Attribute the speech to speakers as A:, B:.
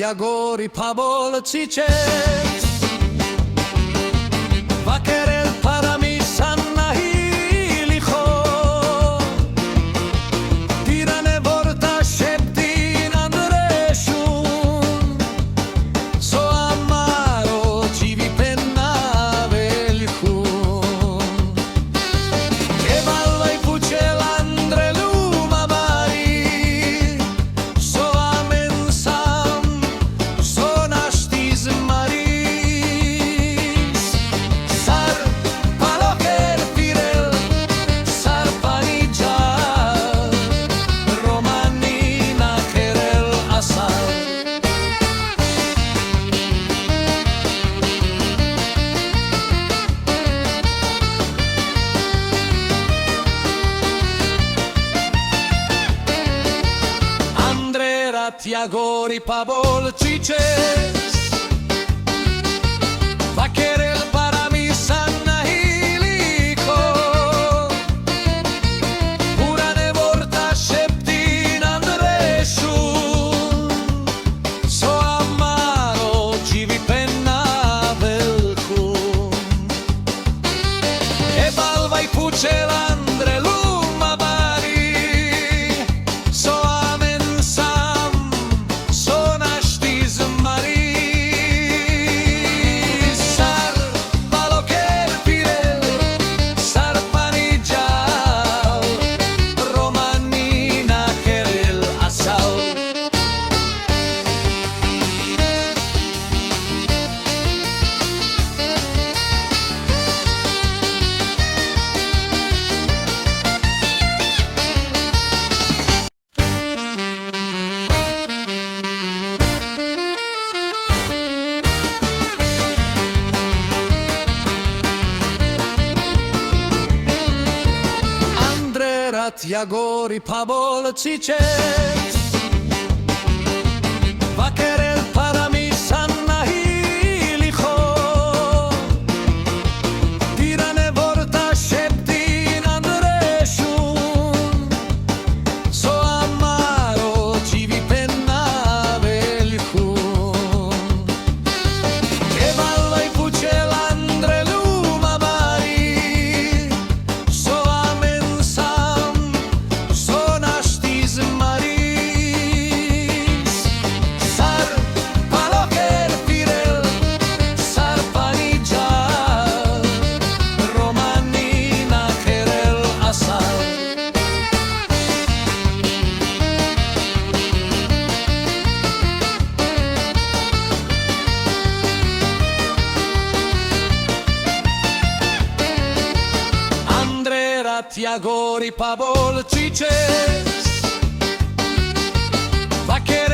A: Tiagori Pabolcice Vaquerel para mi sanna hilicho Tirane vorta szeptin Andreshun So amaro civi penna velhun E ballo i pucel andre luma mari So amensam so naštis maris Sar paloker firel sar panijal Romanina kerel asal Andrera Tiagori Pabolcices Vaquerel para mi sanna hilicho Urane vorta szeptin Andreshun So amaro civi penna velhun E balva i pucel andre luma bari So amensam so naštis maris Sar paloker firel sar panijal Romanina kerel asal Andrera Tiagori Pabolcices Vaquerel para mi sanna hilicho Tirane vorta szeptin Andreshun So amaro civi penna velhun E ballo i pucel andre luma mari So amensam so naštis maris Sar paloker firel sar panijal Romanina kerel asal Andrera Tiagori Pabolcices Vaquerel